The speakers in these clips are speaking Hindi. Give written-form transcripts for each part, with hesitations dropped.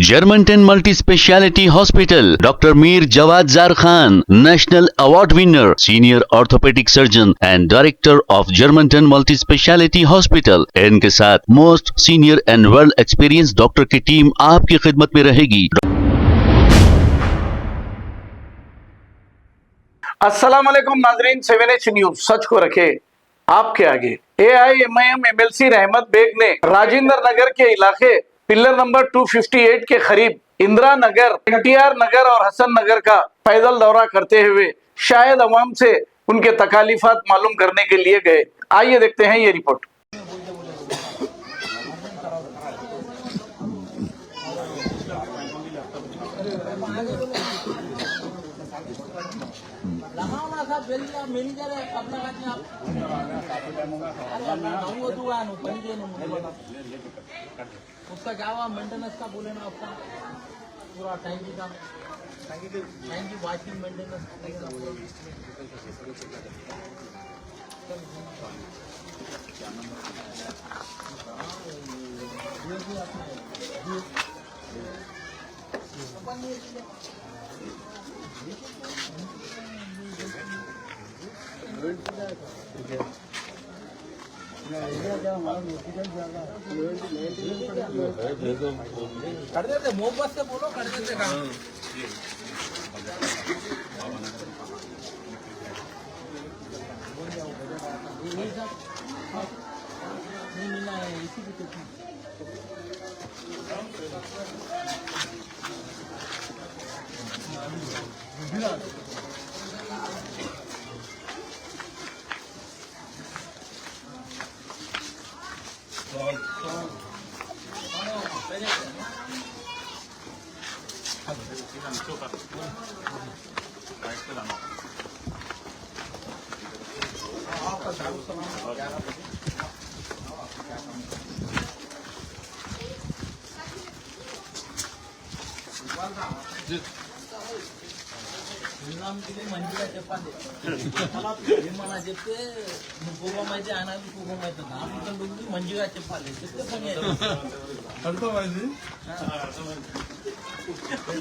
Germanton multi speciality hospital, doctor Mir Jawad jar Khan, national award winner, senior orthopaedic surgeon and director of Germanton multi speciality hospital. इनके साथ most senior and well experience doctor की टीम आपकी खिदमत में रहेगी। अस्सलाम वालेकुम नाजरीन, 7H न्यूज सच को रखे आपके आगे। AIMIM MLC रहमत बेग ने राजेंद्र नगर के इलाके पिलर नंबर 258 के करीब इंदिरा नगर, NTR नगर और हसन नगर का पैदल दौरा करते हुए शायद अवाम से उनके तकालीफात मालूम करने के लिए गए। आइए देखते हैं ये रिपोर्ट। उसका क्या हुआ मेंटेनेंस का बोले ना आपका पूरा टैंकी का टैंकी वाशिंग मेंटेनेंस कर देते मोहब्बत से बोलो, कर देते काम। नहीं मिलना है इसी की మంచిగా చెప్పండి ఏమన్నా చెప్తే పూర్వమైతే ఆయన పూర్వమైతే నాకంటే మంచిగా చెప్పాలి చెప్తే పని అర్థమైంది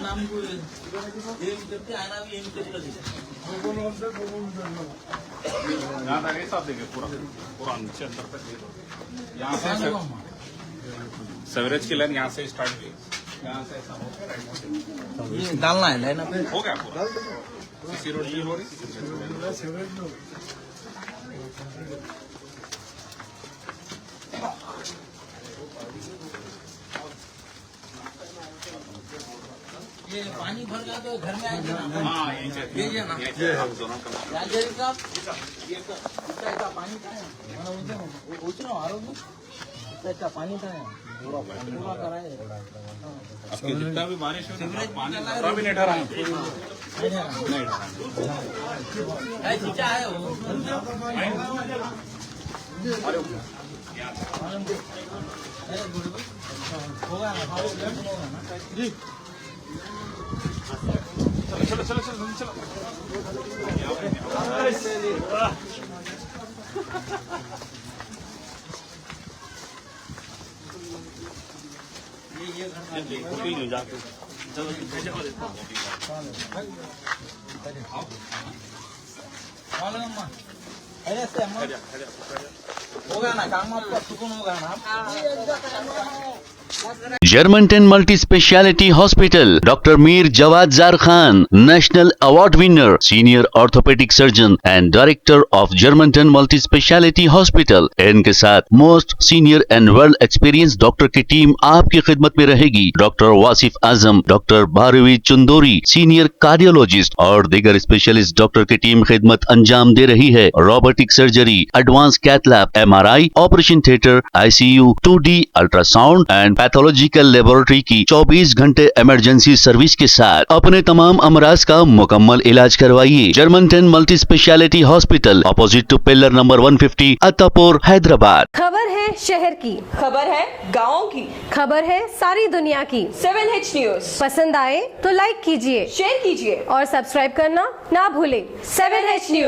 నాకు ఏం చెప్తే ఆయన ఏం చెప్తుంది सेवरेज की लाइन यहाँ से स्टार्ट हुई, यहाँ से ऐसा होकर ये डालना है लाइन पे हो गया पूरा। सीसी रोड की हो रही ये पानी भर गया तो घर में आएगा ना। हाँ यहीं ना आप दोनों का इतना पानी का है पूछ रहा हूँ आरोग्य इतना पानी का है पूरा कराए आपके जितना भी बारिश हो पानी पूरा भी नहीं ठहरा है। खींचा है वो होगा ना चलो चलो चलो चलो ये जाके चलो होगा ना काम आपका सुकून होगा ना। Germanton multi speciality hospital, doctor Mir Jawad jar Khan, national award winner, senior orthopaedic surgeon and director of Germanton multi speciality hospital. इनके साथ most senior and well experience doctor की टीम आपकी खिदमत में रहेगी। Doctor Wasif Azam, doctor Bharvi Chandori, senior cardiologist और दीगर स्पेशलिस्ट डॉक्टर की टीम खिदमत अंजाम दे रही है। Robotic surgery, advance cath lab, MRI, operation theatre, ICU, 2D ultrasound and pathological laboratory की 24 घंटे इमरजेंसी सर्विस के साथ अपने तमाम अमराज का मुकम्मल इलाज करवाइए। Germanten multi speciality hospital, opposite to pillar number 150, Attapur, Hyderabad. खबर है शहर की, खबर है गाँव की, खबर है सारी दुनिया की। 7H न्यूज पसंद आए तो लाइक कीजिए, शेयर कीजिए और सब्सक्राइब करना ना भूलें। 7H news.